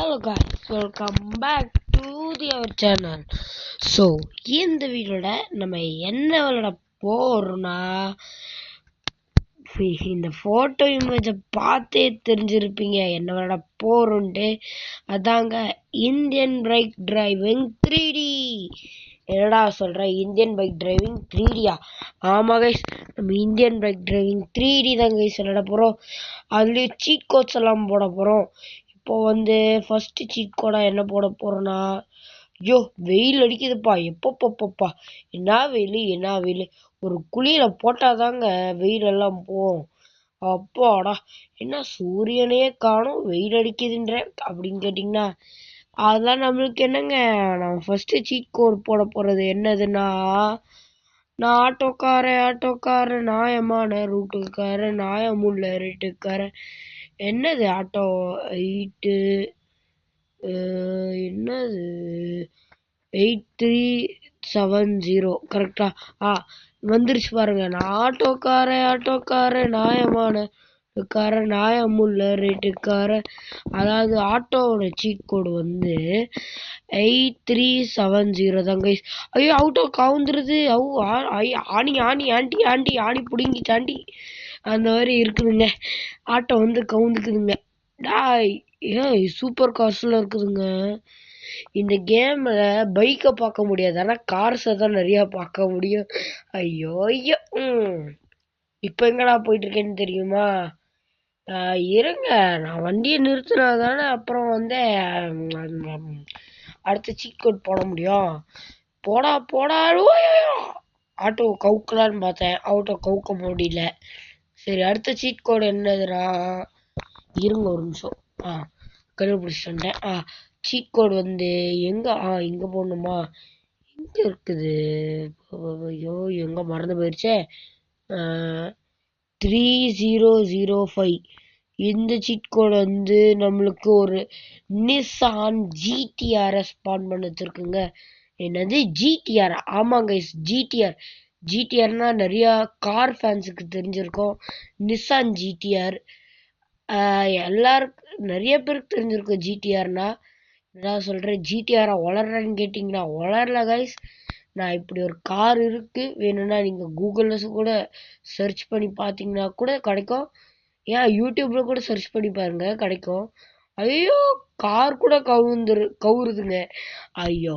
Hello guys, welcome back to our channel. So இந்த வீடியோல நம்ம என்ன விளையாட போறோம்னா, இந்த போட்டோ இமேஜை பார்த்தே தெரிஞ்சிருப்பீங்க என்ன விளையாட போறோம்ட்டு. அதாங்க இந்தியன் பைக் டிரைவிங் 3D. என்னடா சொல்ற, இந்தியன் பைக் டிரைவிங் 3Dயா? ஆமா கைஸ், நம்ம இந்தியன் பைக் டிரைவிங் 3D தான் கைஸ் விளையாட போறோம். அதுலயும் சீட் கோட்ஸ் எல்லாம் போட போறோம். இப்போ ஃபர்ஸ்ட் சீட் கோடா என்ன போட போறோம்னா, ஐயோ வெயில் அடிக்குதுப்பா, எப்பப்பப்பா என்ன வெயில். ஒரு குளியில போட்டாதாங்க வெயில் எல்லாம் போகும். அப்பாடா, என்ன சூரியனே காணும், வெயில் அடிக்குதுன்ற அப்படின்னு கேட்டீங்கன்னா, அதெல்லாம் நம்மளுக்கு என்னங்க. நம்ம ஃபர்ஸ்ட் சீட் கோட் போட போறது என்னதுன்னா, நான் ஆட்டோக்கார நாயமான ரூட்டுக்கார நாயமுள்ள ரேட்டுக்கார. என்னது ஆட்டோ 8 என்னது 8370 கரெக்டா? வந்துருச்சு பாருங்க. நான் ஆட்டோக்கார நாயமான நாயமுள்ள ரேட்டுக்கார. அதாவது ஆட்டோவோட சீட் கோடு 8370 தாங்க. ஐயோ ஆட்டோ கவுந்துருது. ஆணி ஆண்டி புடிங்கிச்சு ஆண்டி, அந்த மாதிரி இருக்குதுங்க. ஆட்டோ கவுந்துக்குதுங்க. டாய் சூப்பர் கார்ஸ்ல இருக்குதுங்க. இந்த கேம்ல பைக்கை பார்க்க முடியாது, ஆனா கார்ஸை தான் நிறைய பார்க்க முடியும். ஐயோ இப்ப எங்கடா போயிட்டு இருக்கேன்னு தெரியுமா? இருங்க, நான் வண்டியை நிறுத்தினாதானே அப்புறம் அடுத்த சீட் கோட் போட முடியும். போடா ஆட்டோ கவுக்கலான்னு பார்த்தேன், ஆட்டோ கவுக்க முடியல. சரி, அடுத்த சீட் கோடு என்னதுன்னா, இருங்க ஒரு நிமிஷம். கண்டுபிடிச்சிட்டேன். சீட் கோடு எங்க இங்க போடணுமா? எங்க இருக்குது? ஐயோ எங்க மறந்து போயிடுச்சே. 3005. இந்த சீட் கோடு நம்மளுக்கு ஒரு நிசான் ஜிடிஆர் ஸ்பான் பண்ண வச்சிருக்குங்க. என்னது ஜிடிஆர்? ஆமாங்க, ஜிடிஆர்னா நிறைய கார் ஃபேன்ஸுக்கு தெரிஞ்சிருக்கும். நிசான் ஜிடிஆர் எல்லாருக்கும் நிறைய பேருக்கு தெரிஞ்சிருக்கும். ஜிடிஆர்னா நான் சொல்றேன், ஜிடிஆரை வளர்றேன்னு கேட்டீங்கன்னா வளரல கைஸ். நான் இப்படி ஒரு கார் இருக்கு, வேணும்னா நீங்க கூகுள்ல கூட சர்ச் பண்ணி பார்த்தீங்கன்னா கூட கிடைக்கும். ஏன் யூடியூப்ல கூட சர்ச் பண்ணி பாருங்க, கிடைக்கும். ஐயோ கார் கூட கவுருதுங்க. ஐயோ.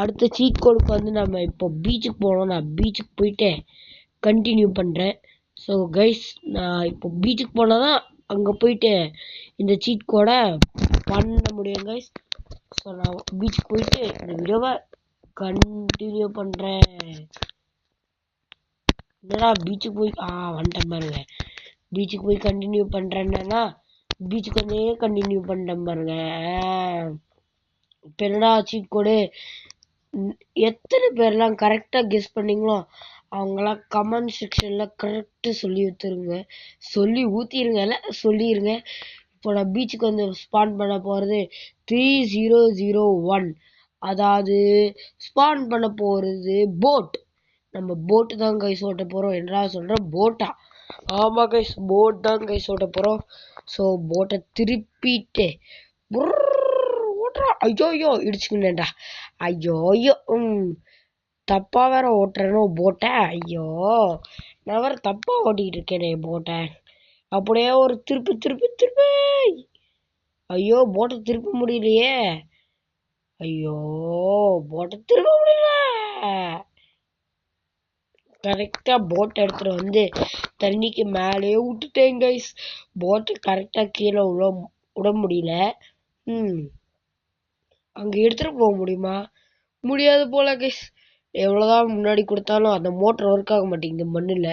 அடுத்த சீட் கோடுக்கு நம்ம இப்போ பீச்சுக்கு போனோம். நான் பீச்சுக்கு போயிட்டு கண்டினியூ பண்றேன். ஸோ கைஸ், நான் இப்போ பீச்சுக்கு போனாதான் அங்க போயிட்டு இந்த சீட் கோடை பண்ண முடியும் கைஸ். ஸோ நான் பீச்சுக்கு போயிட்டு இந்த வீடியோவை கண்டினியூ பண்றேன். என்னடா பீச்சுக்கு போய் வந்துட்டேன் பாருங்க. பீச்சுக்கு போய் கண்டினியூ பண்றேன்னா பீச்சுக்கு கண்டினியூ பண்ணிட்டேன் பாருங்க. இப்ப என்னடா சீட் கோடு, எத்தனை பேர்லாம் கரெக்டா கெஸ் பண்ணீங்களோ அவங்களாம் கமெண்ட் செக்ஷன்ல கரெக்ட் சொல்லி ஊத்திருங்க. இப்போ நான் பீச்சுக்கு ஸ்பான் பண்ண போறது 3001. அதாவது ஸ்பான் பண்ண போறது போட். நம்ம போட்டு தான் கைஸ் ஓட்ட போறோம். என்னடா சொல்ற, போட்டா? ஆமா கைஸ், போட் தான் கைஸ் ஓட்ட போறோம். ஸோ போட்டை திருப்பிட்டு ஓட்டுறா. ஐயோ இடிச்சுக்கினேன்டா. ஐயோ தப்பா வேற ஓட்டுறேனோ போட்ட. ஐயோ நான் வேற தப்பா ஓட்டிக்கிட்டு இருக்கேனே போட்ட. அப்படியே ஒரு திருப்பி. ஐயோ போட்டை திருப்ப முடியலையே. ஐயோ போட்டை திருப்ப முடியல. கரெக்டா போட் எடுத்துட்டு தண்ணிக்கு மேலேயே விட்டுட்டேன் கைஸ். போட்டை கரெக்டா கீழே விட முடியல. அங்க எடுத்துட்டு போக முடியுமா? முடியாது போல கைஸ். எவ்வளவுதான் முன்னாடி கொடுத்தாலும் அந்த மோட்டர் ஒர்க் ஆக மாட்டேங்குது மண்ணுல.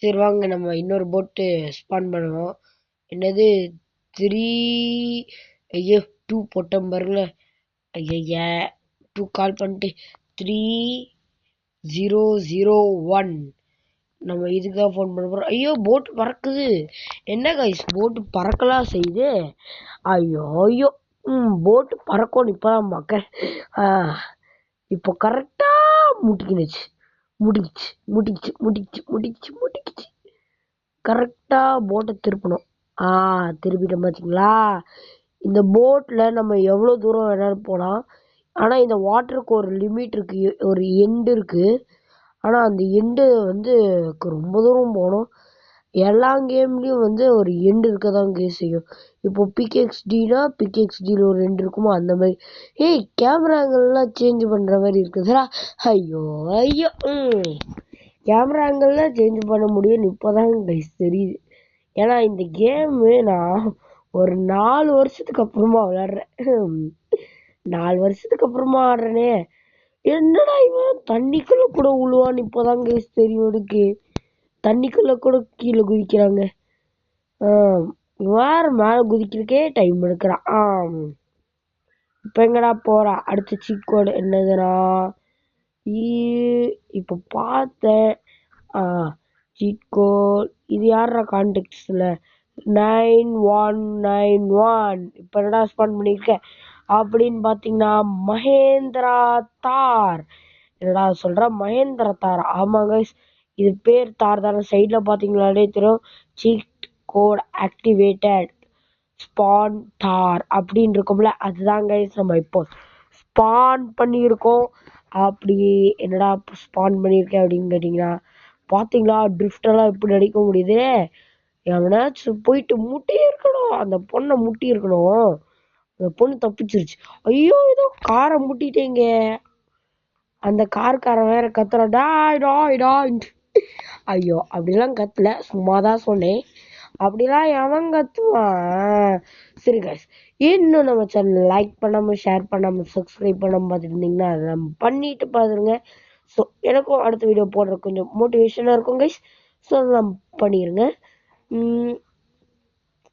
சரி வாங்க, நம்ம இன்னொரு போட்டு ஸ்பான் பண்ணுவோம். என்னது 2 போட்டோம் பாருங்க. ஐய 2 கால் பண்ணிட்டு 3001 நம்ம இதுக்காக போன் பண்ண போறோம். ஐயோ போட்டு பறக்குது. என்ன கைஸ், போட்டு பறக்கலாம் செய்யுது. ஐயோ போட்டு பறக்கும் இப்பதான் பார்க்க. இப்போ கரெக்டா முடிக்கிச்சு. கரெக்டா போட்டை திருப்பணும். திருப்பிட்டோம் பாத்தீங்களா? இந்த போட்ல நம்ம எவ்வளவு தூரம் வேணாலும் போலாம். ஆனா இந்த வாட்டருக்கு ஒரு லிமிட் இருக்கு, ஒரு எண்டு இருக்கு. ஆனா அந்த எண்டு வந்து ரொம்ப தூரம் போகணும். எல்லா கேம்லயும் வந்து ஒரு எண்டு இருக்கதான் செய்யும். இப்போ பிகேஎக்ஸ்டினா பிகேஎக்ஸ்டில ஒரு எண்டு இருக்குமோ அந்த மாதிரி. ஏய், கேமரா ஆங்கிள்லாம் சேஞ்ச் பண்ற மாதிரி இருக்குதுடா. ஐயோ ஐயோ. கேமரா ஆங்கிள்லாம் சேஞ்ச் பண்ண முடியும்னு இப்போதான் தெரியுது. ஏன்னா இந்த கேமு நான் ஒரு 4 வருஷத்துக்கு அப்புறமா விளையாடுறேன். 4 வருஷத்துக்கு அப்புறமா ஆடுறேனே. என்னடா இவன் தண்ணிக்குள்ள கூட உழுவான்னு இப்போதாங்க தெரியும் எனக்கு. தண்ணிக்குள்ள கூட கீழே குதிக்கிறாங்க. வேற மேல குதிக்கிறதுக்கே டைம் எடுக்கிறான். இப்ப எங்கடா போறா? அடுத்த சீட் கோடு என்னதுன்னா, இப்ப பார்த்தேன். சீட் கோட் இது யாரா கான்டெக்ட்ல 9191. இப்ப என்னடா ஸ்பான் பண்ணிருக்க அப்படின்னு பாத்தீங்கன்னா மகேந்திரா தார். என்னடா சொல்ற? மகேந்திர தார். ஆமாங்க, இது பேர் தார் தானே. சைட்ல பாத்தீங்களாலே தெரியும், சீட் கோட் ஆக்டிவேட்டட் ஸ்பான் தார் அப்படின்னு இருக்கும்ல, அதுதான் கைஸ் நம்ம இப்போ ஸ்பான் பண்ணியிருக்கோம். அப்படி என்னடா ஸ்பான் பண்ணியிருக்கேன் அப்படின்னு கேட்டீங்கன்னா, பாத்தீங்களா ட்ரிஃப்ட் எல்லாம் எப்படி அடிக்க முடியுது. எவனாச்சும் போயிட்டு முட்டி இருக்கணும், அந்த பொண்ணை முட்டி இருக்கணும். அந்த பொண்ணு தப்பிச்சிருச்சு. ஐயோ, ஏதோ காரை முட்டிட்டேங்க. அந்த கார்காரன் வேற கத்துறான், டாய் டாய் டாய். ஐயோ, அப்படிலாம் கத்தல, சும்மாதான் சொன்னேன். அப்படிலாம் எவன் கத்துவான்? சரி கைஸ், இன்னும் நம்ம சேனல் லைக் பண்ணாம ஷேர் பண்ணாம சப்ஸ்கிரைப் பண்ணாம பார்த்துட்டு இருந்தீங்கன்னா அதை நம்ம பண்ணிட்டு பாருங்க. ஸோ எனக்கும் அடுத்த வீடியோ போடுற கொஞ்சம் மோட்டிவேஷனாக இருக்கும் கைஸ். ஸோ நம்ம பண்ணிடுங்க.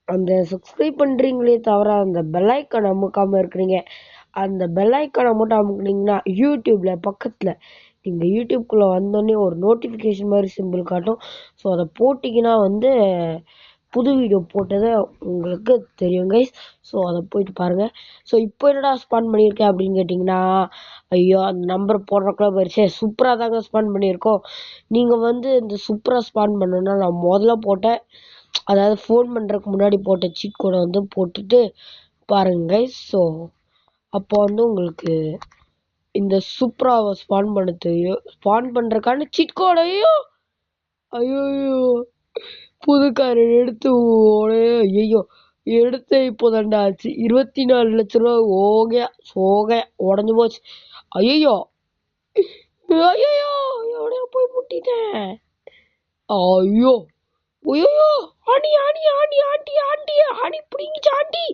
அந்த சப்ஸ்கிரைப் பண்றீங்களே தவிர அந்த பெல் ஐக்கான் அமுக்காம இருக்கிறீங்க. அந்த பெல் ஐக்கானை மட்டும் அமுக்குனீங்கன்னா யூடியூப்ல பக்கத்துல நீங்க யூடியூப்குள்ள வந்தோடனே ஒரு நோட்டிபிகேஷன் மாதிரி சிம்பிள் காட்டும். ஸோ அதை போட்டிங்கன்னா வந்து புது வீடியோ போட்டதை உங்களுக்கு தெரியும் கைஸ். ஸோ அதை போயிட்டு பாருங்க. ஸோ இப்போ என்னடா ஸ்பான் பண்ணியிருக்கேன் அப்படின்னு கேட்டிங்கன்னா, ஐயோ அந்த நம்பர் போடுறக்குள்ள போயிடுச்சு. சூப்பராக தாங்க ஸ்பான் பண்ணியிருக்கோம். நீங்கள் வந்து இந்த சூப்பராக ஸ்பான் பண்ணணும்னா நான் முதல்ல போட்டேன், அதாவது ஃபோன் பண்ணுறதுக்கு முன்னாடி போட்ட சீட் கோடை வந்து போட்டுட்டு பாருங்க கைஸ். ஸோ அப்போ வந்து உங்களுக்கு இந்த சூப்பராக ஸ்பான் பண்ண தெரியும். ஸ்பான் பண்ணுறதுக்கான சீட் கோடையும் ஐயோ புதுக்காரன் எடுத்து ஐயோ எடுத்து இப்போதாண்டா ஆச்சு. 24 லட்சம் ரூபா ஓகையா சோகையா உடஞ்சு போச்சு. ஐயோ ஐயோ, எவ்வளோ போய் முட்டிட்டேன். ஐயோ ஐயோ, aunty aunty aunty aunty aunty aunty பிடிங்கிச்சு ஆண்டி.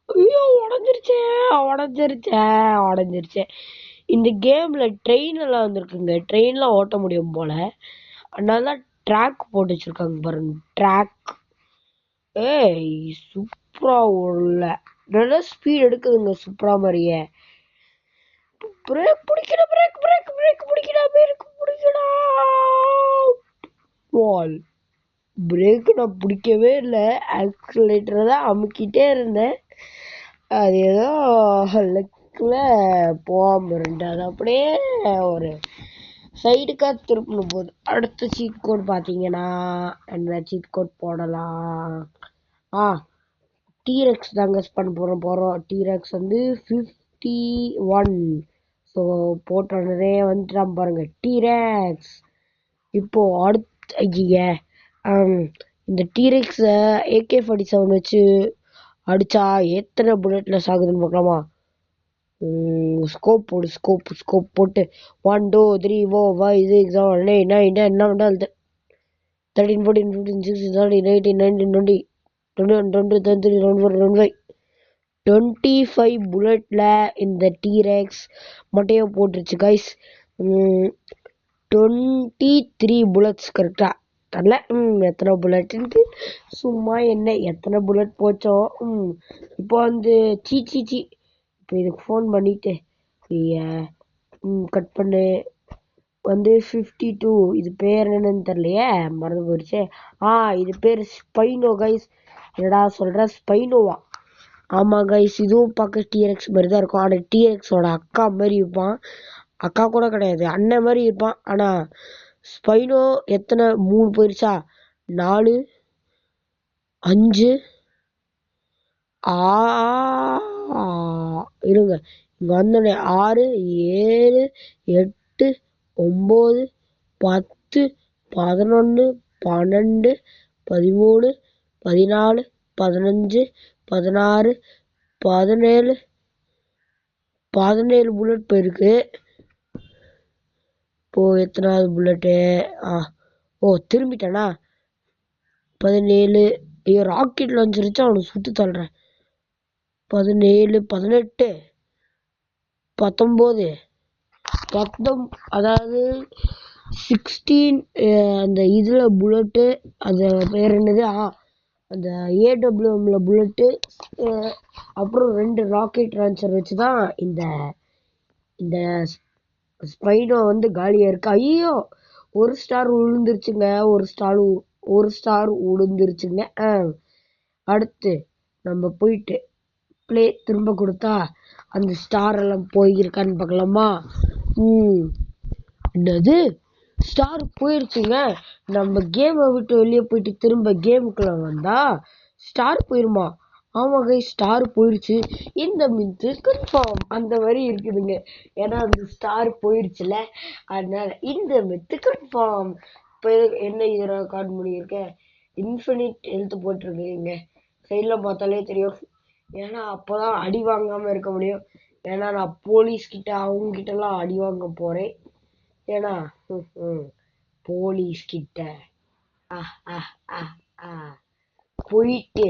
ஐயோ, உடஞ்சிருச்சே உடஞ்சிருச்சே உடஞ்சிருச்சே. இந்த கேம்ல ட்ரெயின் எல்லாம் வந்திருக்குங்க. ட்ரெயின்லாம் ஓட்ட முடியும் போல, அதனால ட்ராக் போட்டு வச்சிருக்காங்க பாருங்க. ட்ராக் ஏய் சூப்பரா உள்ள நல்ல ஸ்பீட் எடுக்குதுங்க. சூப்பரா மாதிரியே. பிரேக் பிடிக்கடா, பிரேக் பிரேக் பிரேக் பிடிக்கடா, பிரேக் பிடிக்கடா. வால் பிரேக் நான் பிடிக்கவே இல்லை, ஆக்சிலேட்டர் தான் அமுக்கிட்டே இருந்தேன். அது ஏதோ லெக்கில் போகாம இருந்துட்டு அது அப்படியே ஒரு சைடுக்காக திருப்பணும் போது. அடுத்த சீட் கோட் பார்த்தீங்கன்னா என்ன சீட் கோட் போடலாம்? டீரெக்ஸ் தாங்க பண்ண போகிறோம். டீரெக்ஸ் வந்து 51. ஸோ போட்டோடனே வந்துட்டான் பாருங்க டீரெக்ஸ். இப்போ அடுத்த ஐய இந்த டீரெக்ஸை AK-47 வச்சு அடிச்சா எத்தனை புல்லட்ல சாகுதுன்னு பார்க்கலாமா? ஸ்கோப் போடு, ஸ்கோப் போட்டு 1 2 3 4 5 6 7 8 9 10 11 13 14 15 16 17 18 19 20 21 22 23 24 25 புல்லட்ல இந்த டீரெக்ஸ் மட்டையை போட்டுருச்சு கைஸ். 23 புல்லட்ஸ் கரெக்டா தரல. எத்தனை புல்லட்ன்ட்டு சும்மா என்ன எத்தனை புல்லட் போச்சோ. இப்போ வந்து சீ இப்போ இதுக்கு ஃபோன் பண்ணிட்டு கட் பண்ணு வந்து 52. இது பேர் என்னன்னு தெரியலையே, மறந்து போயிடுச்சு. இது பேர் ஸ்பைனோ கைஸ். என்னடா சொல்ற, ஸ்பைனோவா? ஆமா கைஸ், இதுவும் பார்க்க டீரெக்ஸ் மாதிரி தான் இருக்கும். ஆனால் டீரெக்ஸோட அக்கா மாதிரி இருப்பான். அக்கா கூட கிடையாது, அண்ணன் மாதிரி இருப்பான். ஆனா ஸ்பைனோ எத்தனை 3 போயிருச்சா, 4 5 இருங்க, இங்க வந்தோடனே 6 7 8 9 10 11 12 13 14 15 16 17 புல்லட் போயிருக்கு. இப்போ எத்தனாவது புல்லட்டு? திரும்பிட்டானா? 17. ஐயோ, ராக்கெட் லான்ச்சர் வச்சு அவனுக்கு சுட்டு தள்ளுறேன். 17 18 19 அதாவது 16. அந்த இதுல புல்லட்டு, அது பேர் என்னது? அந்த AWMல புல்லட்டு, அப்புறம் 2 ராக்கெட் லான்ச்சர் வச்சுதான் இந்த இந்த ஸ்பைடோ காலியா இருக்கு. ஐயோ, ஒரு ஸ்டார் விழுந்துருச்சுங்க. ஒரு ஸ்டார் விழுந்துருச்சுங்க. அடுத்து நம்ம போயிட்டு பிளே திரும்ப கொடுத்தா அந்த ஸ்டார் எல்லாம் போயிருக்கான்னு பார்க்கலாமா? என்னது, ஸ்டார் போயிருச்சுங்க. நம்ம கேமை விட்டு வெளியே போயிட்டு திரும்ப கேமுக்குள்ள வந்தா ஸ்டார் போயிருமா? ஆமா கைஸ், ஸ்டார் போயிருச்சு. இந்த மித்து கன்ஃபார்ம் அந்த மாதிரி இருக்குதுங்க. ஏன்னா அந்த ஸ்டார் போயிருச்சுல, அதனால இந்த மித்து கன்ஃபார்ம். இப்போ என்ன இதில் ரெக்கார்ட் பண்ணியிருக்கேன்? இன்ஃபினிட் ஹெல்த் போட்டிருக்கீங்க. சைடில் பார்த்தாலே தெரியும். ஏன்னா அப்போதான் அடி வாங்காமல் இருக்க முடியும். ஏன்னா நான் போலீஸ்கிட்ட அவங்ககிட்டலாம் அடி வாங்க போகிறேன். ஏன்னா போலீஸ்கிட்ட போயிட்டு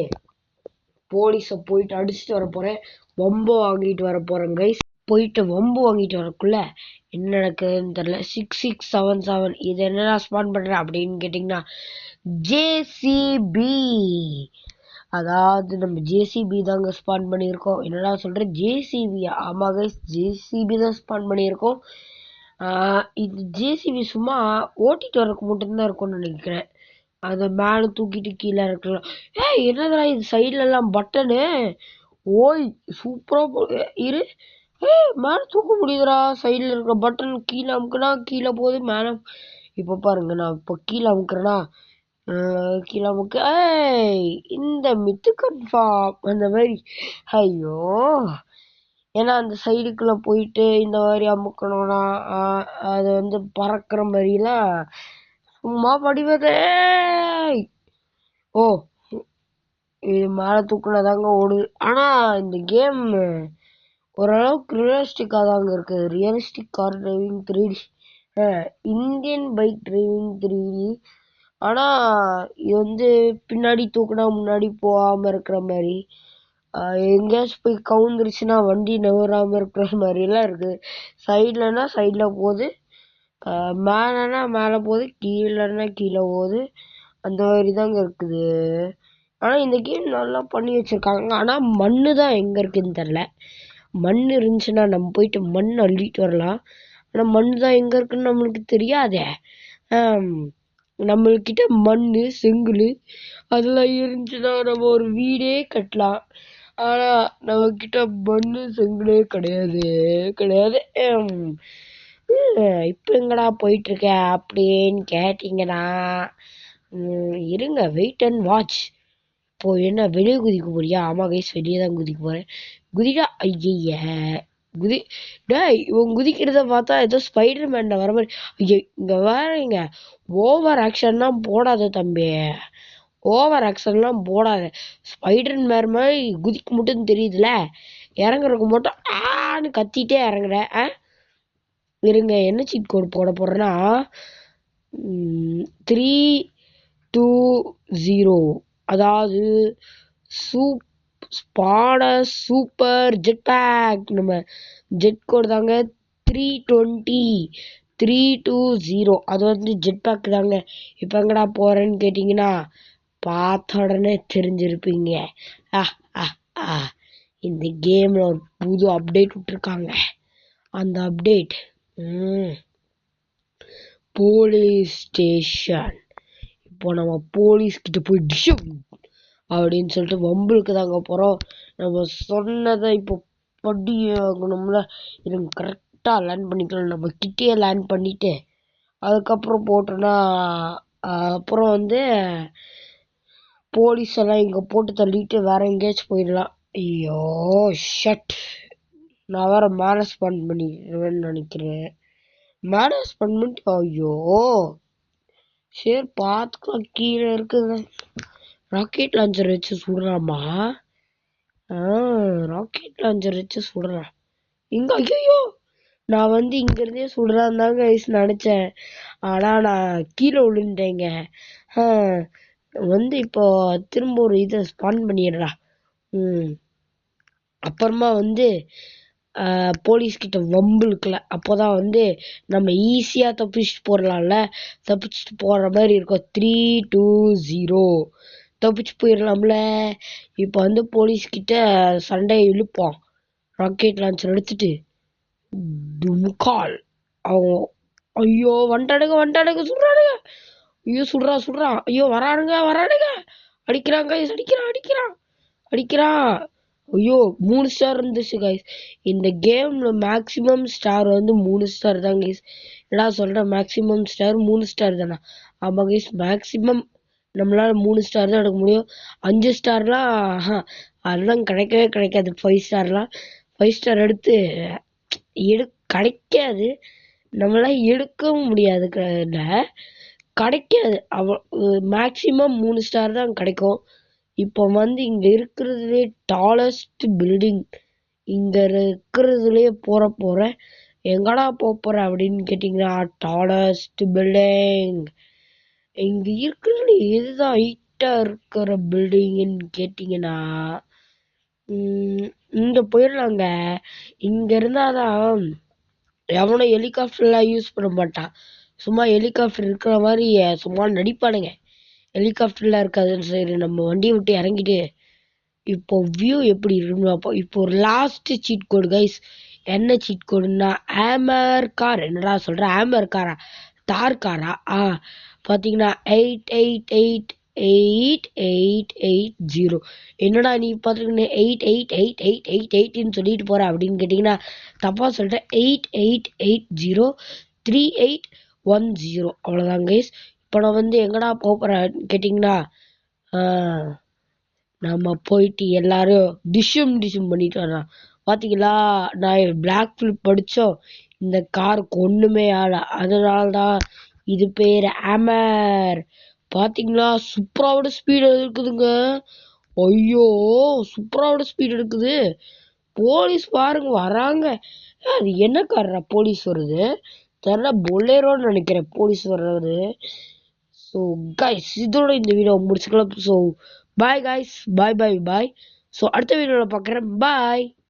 போலீஸை போயிட்டு அடிச்சுட்டு வர போகிறேன். வம்பு வாங்கிட்டு வர போகிறேன் கைஸ். போயிட்டு வம்பு வாங்கிட்டு வரக்குள்ள என்ன நடக்குதுன்னு தெரியல. 6677 இது என்னடா ஸ்பான் பண்ணுறேன் அப்படின்னு கேட்டிங்கன்னா, ஜேசிபி. அதாவது நம்ம ஜேசிபி தாங்க ஸ்பான் பண்ணியிருக்கோம். என்னடா சொல்கிறேன், ஜேசிபியா? ஆமா கைஸ், ஜேசிபி தான் ஸ்பான் பண்ணியிருக்கோம். இது ஜேசிபி சும்மா ஓட்டிட்டு வரக்கு மட்டும்தான் இருக்கும்னு நினைக்கிறேன். அதை மேலே தூக்கிட்டு கீழே இருக்கலாம். என்னதுடா இது சைட்ல எல்லாம் பட்டனு? ஓய், சூப்பரா இரு. மேலே தூக்க முடியுதுடா. சைடில் இருக்கிற பட்டன் கீழே அமுக்குனா கீழே போகுது, மேலே. இப்போ பாருங்க, நான் இப்போ கீழே அமுக்குறேன்னா கீழே அமுக்கு. இந்த மித்து கன்ஃபார்ம் அந்த மாதிரி. ஐயோ, ஏன்னா அந்த சைடுக்குள்ள போயிட்டு இந்த மாதிரி அமுக்கணும்னா அது பறக்கிற மாதிரிலாம் சும்மா படிவதே. இது மேலே தூக்குனதாங்க ஓடுது. ஆனா இந்த கேம் ஓரளவுக்கு ரியலிஸ்டிக்கா தாங்க இருக்கு. Realistic car driving 3D, Indian bike driving 3D. ஆனா இது பின்னாடி தூக்குனா முன்னாடி போகாம இருக்கிற மாதிரி, எங்கேயாச்சும் போய் கவுந்துருச்சுன்னா வண்டி நகராம இருக்கிற மாதிரி எல்லாம் இருக்குது. சைட்லன்னா சைட்ல போகுது, மேலன்னா மேலே போகுது, கீழேன்னா கீழே போகுது. அந்த மாதிரி தாங்க இருக்குது. ஆனா இந்த கேம் நல்லா பண்ணி வச்சிருக்காங்க. ஆனா மண்ணு தான் எங்க இருக்குன்னு தெரியல. மண் இருந்துச்சுன்னா நம்ம போயிட்டு மண் அள்ளிட்டு வரலாம். ஆனா மண் தான் எங்க இருக்குன்னு நம்மளுக்கு தெரியாதே. நம்மள்கிட்ட மண்ணு செங்கல் அதெல்லாம் இருந்துச்சுன்னா நம்ம ஒரு வீடே கட்டலாம். ஆனா நம்ம கிட்ட மண்ணு செங்கலே கிடையாது. இப்ப எங்கடா போயிட்டு இருக்க அப்படின்னு கேட்டீங்கன்னா, இருங்க, வெயிட் அண்ட் வாட்ச். இப்போ என்ன வெளியே குதிக்க போறியா? ஆமா கைஸ், வெளியே தான் குதிக்க போறேன். குதிடா. ஐய டேய், இவன் குதிக்கிறத பார்த்தா ஏதோ ஸ்பைடர் மேன்ல வர மாதிரி. ஐயோ, இங்க வேறங்க ஓவர் ஆக்ஷன்லாம் போடாத தம்பி. ஓவர் ஆக்ஷன்லாம் போடாத. ஸ்பைடர் மேன் மாதிரி குதிக்க மட்டும் தெரியுதுல, இறங்குறதுக்கு மட்டும் ஆன்னு கத்திட்டே இறங்குற. இருங்க, என்ன சீட் கோடு போட போறேன்னா 320. அதாவது சூப்பர் ஜெட் பேக். நம்ம ஜெட் கோடு தாங்க 320 320. அது ஜெட் பேக் தாங்க. இப்ப எங்கடா போறேன்னு கேட்டீங்கன்னா பார்த்த உடனே தெரிஞ்சிருப்பீங்க. இந்த கேம்ல ஒரு புது அப்டேட் விட்டுருக்காங்க. அந்த அப்டேட் போலீஸ் ஸ்டேஷன். இப்போ நம்ம போலீஸ் கிட்ட போய் டிஷம் அப்படின்னு சொல்லிட்டு வம்புக்கு தாங்க போறோம். நம்ம சொன்னதை இப்போ படி ஆகணும்ல. எனக்கு கரெக்டா லேண்ட் பண்ணிக்கலாம். நம்ம கிட்டே லேண்ட் பண்ணிட்டு அதுக்கப்புறம் போட்டோம்னா அப்புறம் போலீஸ் எல்லாம் இங்க போட்டு தள்ளிட்டு வேற எங்கேயாச்சும் போயிடலாம். ஐயோ ஷட். நான் வேற மேனேஜ் பண்ணிடுவேன்னு நினைக்கிறேன். மேனேஜ் பண்ணிட்டு ஐயோ சரி பார்த்துக்கலாம். கீழே இருக்குது ராக்கெட் லான்ச்சர் வச்சு சுடுறாமா. ராக்கெட் லான்ச்சர் வச்சு சுடுறான் இங்க. ஐயோ நான் வந்து இங்க இருந்தே சுடுறான் தாங்க நினைச்சேன். ஆனா நான் கீழே விழுந்துட்டேங்க. வந்து இப்போ திரும்ப ஒரு இதை ஸ்பான் பண்ணிடுறா. அப்புறமா வந்து போலீஸ் கிட்ட வம்பு இருக்குல்ல, அப்போதான் வந்து நம்ம ஈஸியா தப்பிச்சுட்டு போடலாம்ல. தப்பிச்சுட்டு போற மாதிரி இருக்கும். 3, 2, 0 தப்பிச்சு போயிடலாம்ல. இப்ப வந்து போலீஸ் கிட்ட சண்டையை இழுப்போம். ராக்கெட் லான்ச்சர் எடுத்துட்டு தும்கால் அவங்க. ஐயோ வந்துட்டானுங்க சுடுறானுங்க. ஐயோ சுடுறான். ஐயோ வரானுங்க அடிக்கிறான் கைஸ். அடிக்கிறான். ஐயோ 3 ஸ்டார் இருந்துச்சு கைஸ். இந்த கேம்ல மேக்சிமம் ஸ்டார் வந்து 3 ஸ்டார் தான் கைஸ். என்னடா சொல்ற, மேக்சிமம் ஸ்டார் 3 ஸ்டார் தானே? ஆமா கைஸ், மேக்சிமம் நம்மளால 3 ஸ்டார் தான் எடுக்க முடியும். 5 ஸ்டார்லாம் அதெல்லாம் கிடைக்கவே கிடைக்காது. 5 ஸ்டார்லாம் 5 ஸ்டார் எடுத்து கிடைக்காது. நம்மளால எடுக்கவும் முடியாது. கிடைக்காது. மேக்சிமம் 3 ஸ்டார் தான் கிடைக்கும். இப்போ வந்து இங்க இருக்கிறதுலே டாலஸ்ட் பில்டிங், இங்க இருக்கிறதுலயே போற எங்கடா போற அப்படின்னு கேட்டீங்கன்னா, டாலஸ்ட் பில்டிங் இங்க இருக்கிறதுல எதுதான் ஹைட்டா இருக்கிற பில்டிங்னு கேட்டீங்கன்னா இங்க போயிடலாங்க. இங்க இருந்தாதான் எவனும் ஹெலிகாப்டர்லாம் யூஸ் பண்ண மாட்டான். சும்மா ஹெலிகாப்டர் இருக்கிற மாதிரி சும்மா நடிப்பானுங்க. ஹெலிகாப்டர்லாம் இருக்காதுன்னு சரி நம்ம வண்டியை விட்டு இறங்கிட்டு இப்போ வியூ எப்படி இருக்குன்னு பார்ப்போம். இப்போ ஒரு லாஸ்ட் சீட் கோடு கைஸ். என்ன சீட் கோடுன்னா ஹேமர் கார். என்னடா சொல்ற, ஹேமர் காரா? தார் காரா? பாத்தீங்கன்னா 88888880. என்னடா நீ பாத்துக்கிட்டு 888888 சொல்லிட்டு போற அப்படின்னு கேட்டீங்கன்னா தப்பா சொல்லிட்டேன். 88803810 அவ்வளவுதான் கைஸ். இப்போ நான் வந்து எங்கடா போறேன் கேட்டீங்கன்னா நம்ம போயிட்டு எல்லாரும் டிஷும் பண்ணிட்டு வர்றான். பாத்தீங்களா, நான் பிளாக் ஃபிலிப் படிச்சோம். இந்த காருக்கு ஒண்ணுமே ஆல, அதனாலதான் இது பேரு ஹேமர். பாத்தீங்களா சூப்பராவோட ஸ்பீடு இருக்குதுங்க. ஐயோ சூப்பராவோட ஸ்பீடு இருக்குது. போலீஸ் பாருங்க வராங்க. அது என்ன காரா போலீஸ் வருது தெரியல, பொலேரோன்னு நினைக்கிறேன் போலீஸ் வர்றது. ஸோ கைஸ் இதோட இந்த வீடியோ முடிச்சுக்கலாம். ஸோ பாய் கைஸ், பாய். ஸோ அடுத்த வீடியோவில் பார்க்குறேன். பாய்.